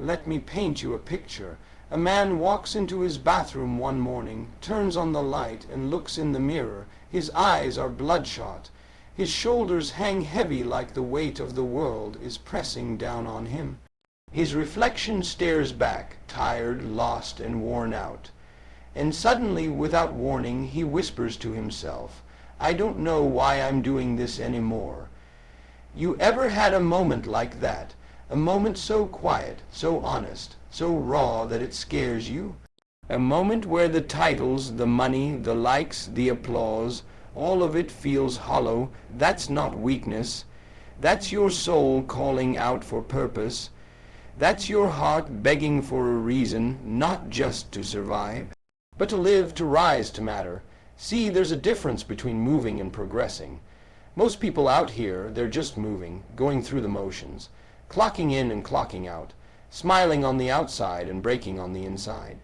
Let me paint you a picture. A man walks into his bathroom one morning, turns on the light, and looks in the mirror. His eyes are bloodshot. His shoulders hang heavy like the weight of the world is pressing down on him. His reflection stares back, tired, lost, and worn out. And suddenly, without warning, he whispers to himself, "I don't know why I'm doing this anymore." You ever had a moment like that? A moment so quiet, so honest, so raw that it scares you? A moment where the titles, the money, the likes, the applause, all of it feels hollow. That's not weakness. That's your soul calling out for purpose. That's your heart begging for a reason, not just to survive, but to live, to rise, to matter. See, there's a difference between moving and progressing. Most people out here, they're just moving, going through the motions, clocking in and clocking out, smiling on the outside and breaking on the inside.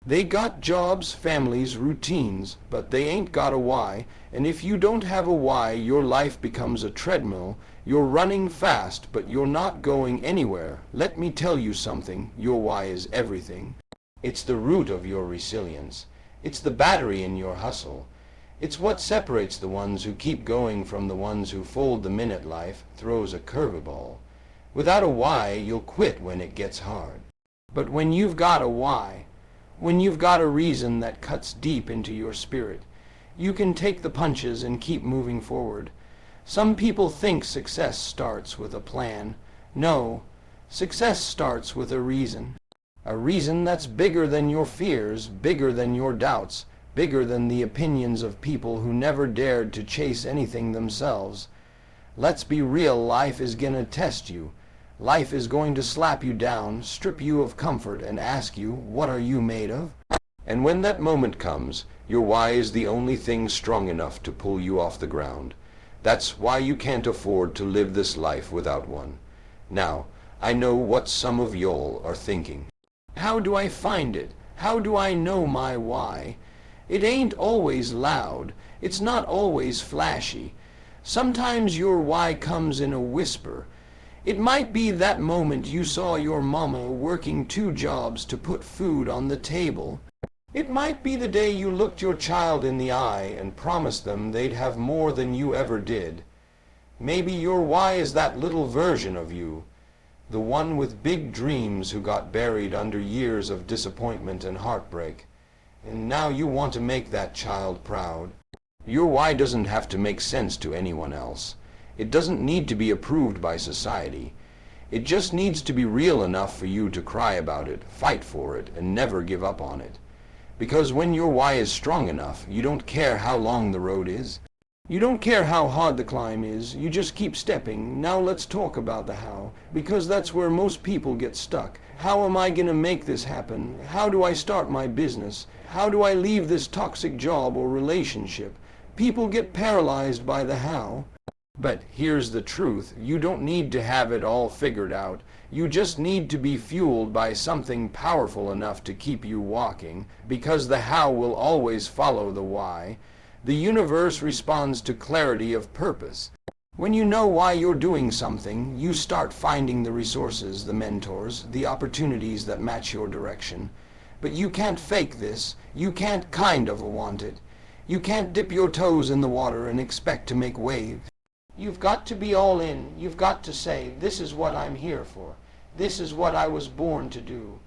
They got jobs, families, routines, but they ain't got a why, and if you don't have a why, your life becomes a treadmill. You're running fast, but you're not going anywhere. Let me tell you something, your why is everything. It's the root of your resilience. It's the battery in your hustle. It's what separates the ones who keep going from the ones who fold the minute life throws a curveball. Without a why, you'll quit when it gets hard. But when you've got a why, when you've got a reason that cuts deep into your spirit, you can take the punches and keep moving forward. Some people think success starts with a plan. No, success starts with a reason. A reason that's bigger than your fears, bigger than your doubts, bigger than the opinions of people who never dared to chase anything themselves. Let's be real, life is gonna test you. Life is going to slap you down, strip you of comfort, and ask you, what are you made of? And when that moment comes, your why is the only thing strong enough to pull you off the ground. That's why you can't afford to live this life without one. Now, I know what some of y'all are thinking. How do I find it? How do I know my why? It ain't always loud. It's not always flashy. Sometimes your why comes in a whisper. It might be that moment you saw your mama working 2 jobs to put food on the table. It might be the day you looked your child in the eye and promised them they'd have more than you ever did. Maybe your why is that little version of you, the one with big dreams who got buried under years of disappointment and heartbreak. And now you want to make that child proud. Your why doesn't have to make sense to anyone else. It doesn't need to be approved by society. It just needs to be real enough for you to cry about it, fight for it, and never give up on it. Because when your why is strong enough, you don't care how long the road is. You don't care how hard the climb is, you just keep stepping. Now let's talk about the how, because that's where most people get stuck. How am I going to make this happen? How do I start my business? How do I leave this toxic job or relationship? People get paralyzed by the how. But here's the truth, you don't need to have it all figured out. You just need to be fueled by something powerful enough to keep you walking, because the how will always follow the why. The universe responds to clarity of purpose. When you know why you're doing something, you start finding the resources, the mentors, the opportunities that match your direction. But you can't fake this. You can't kind of want it. You can't dip your toes in the water and expect to make waves. You've got to be all in. You've got to say, this is what I'm here for. This is what I was born to do.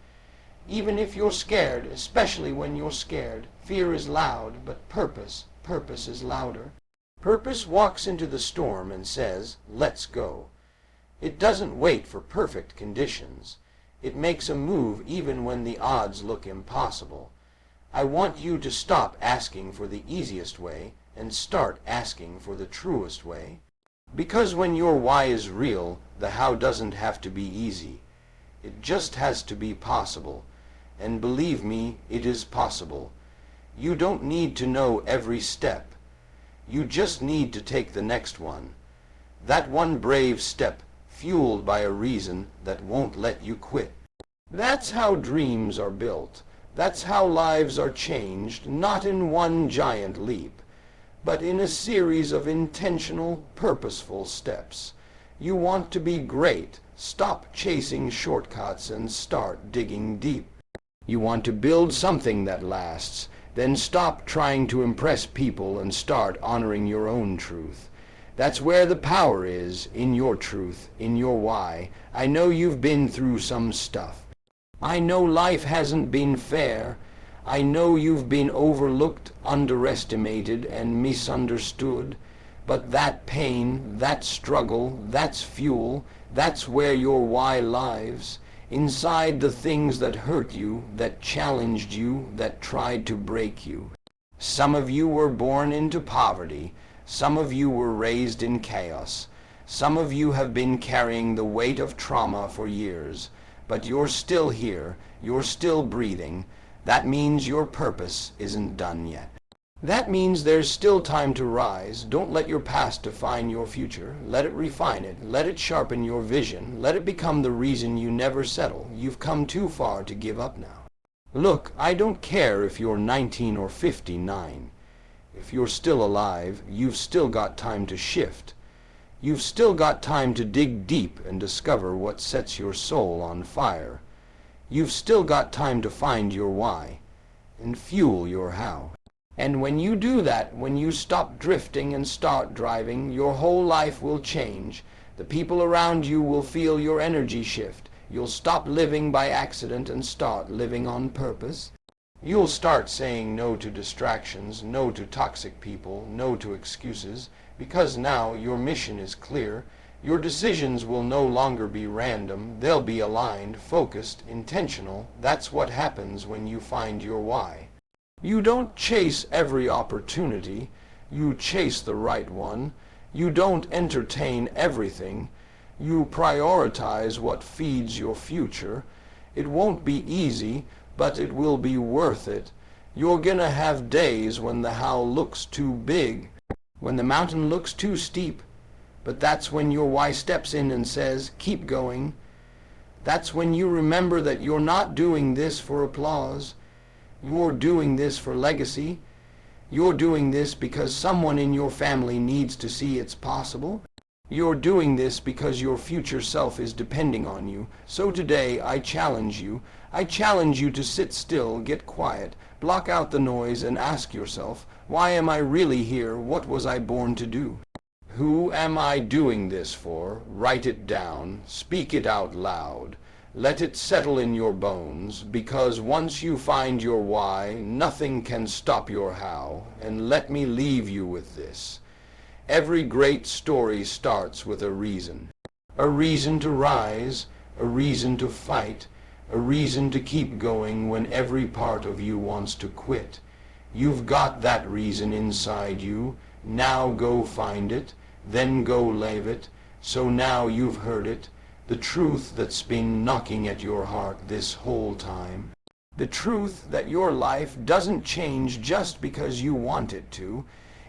Even if you're scared, especially when you're scared, fear is loud, but purpose is louder. Purpose walks into the storm and says, let's go. It doesn't wait for perfect conditions. It makes a move even when the odds look impossible. I want you to stop asking for the easiest way and start asking for the truest way. Because when your why is real, the how doesn't have to be easy. It just has to be possible. And believe me, it is possible. You don't need to know every step. You just need to take the next one. That one brave step, fueled by a reason that won't let you quit. That's how dreams are built. That's how lives are changed, not in one giant leap, but in a series of intentional, purposeful steps. You want to be great, Stop chasing shortcuts and start digging deep. You want to build something that lasts, then stop trying to impress people and start honoring your own truth. That's where the power is, in your truth, in your why. I know you've been through some stuff. I know life hasn't been fair. I know you've been overlooked, underestimated, and misunderstood. But that pain, that struggle, that's fuel, that's where your why lies. Inside the things that hurt you, that challenged you, that tried to break you. Some of you were born into poverty. Some of you were raised in chaos. Some of you have been carrying the weight of trauma for years. But you're still here. You're still breathing. That means your purpose isn't done yet. That means there's still time to rise. Don't let your past define your future. Let it refine it. Let it sharpen your vision. Let it become the reason you never settle. You've come too far to give up now. Look, I don't care if you're 19 or 59. If you're still alive, you've still got time to shift. You've still got time to dig deep and discover what sets your soul on fire. You've still got time to find your why and fuel your how. And when you do that, when you stop drifting and start driving, your whole life will change. The people around you will feel your energy shift. You'll stop living by accident and start living on purpose. You'll start saying no to distractions, no to toxic people, no to excuses, because now your mission is clear. Your decisions will no longer be random. They'll be aligned, focused, intentional. That's what happens when you find your why. You don't chase every opportunity. You chase the right one. You don't entertain everything. You prioritize what feeds your future. It won't be easy, but it will be worth it. You're gonna have days when the how looks too big, when the mountain looks too steep, but that's when your why steps in and says, keep going. That's when you remember that you're not doing this for applause. You're doing this for legacy. You're doing this because someone in your family needs to see it's possible. You're doing this because your future self is depending on you. So today I challenge you. I challenge you to sit still, get quiet, block out the noise and ask yourself, why am I really here? What was I born to do? Who am I doing this for? Write it down. Speak it out loud. Let it settle in your bones, because once you find your why, nothing can stop your how. And let me leave you with this. Every great story starts with a reason. A reason to rise, a reason to fight, a reason to keep going when every part of you wants to quit. You've got that reason inside you. Now go find it, then go live it. So now you've heard it. The truth that's been knocking at your heart this whole time. The truth that your life doesn't change just because you want it to.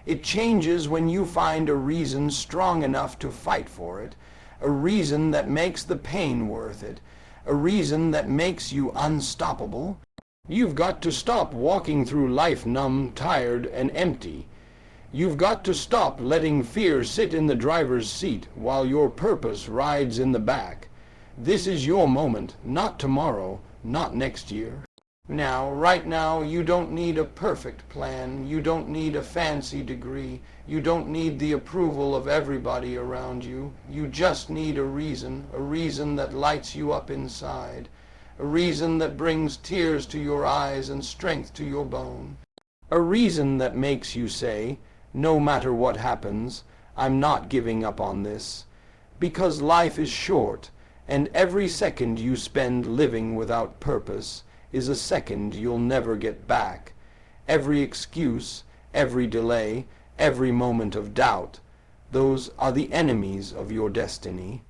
It changes when you find a reason strong enough to fight for it. A reason that makes the pain worth it. A reason that makes you unstoppable. You've got to stop walking through life numb, tired, and empty. You've got to stop letting fear sit in the driver's seat while your purpose rides in the back. This is your moment, not tomorrow, not next year. Now, right now, you don't need a perfect plan. You don't need a fancy degree. You don't need the approval of everybody around you. You just need a reason that lights you up inside, a reason that brings tears to your eyes and strength to your bone, a reason that makes you say, no matter what happens, I'm not giving up on this, because life is short, and every second you spend living without purpose is a second you'll never get back. Every excuse, every delay, every moment of doubt, those are the enemies of your destiny.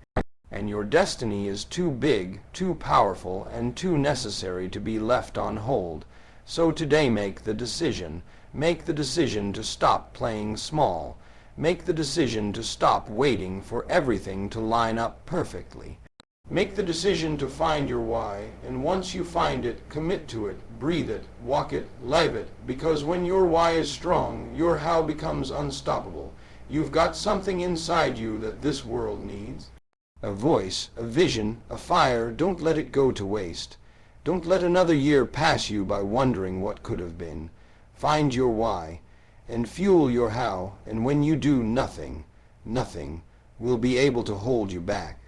And your destiny is too big, too powerful, and too necessary to be left on hold. So today make the decision. Make the decision to stop playing small. Make the decision to stop waiting for everything to line up perfectly. Make the decision to find your why, and once you find it, commit to it, breathe it, walk it, live it, because when your why is strong, your how becomes unstoppable. You've got something inside you that this world needs. A voice, a vision, a fire, don't let it go to waste. Don't let another year pass you by wondering what could have been. Find your why, and fuel your how, and when you do, nothing will be able to hold you back.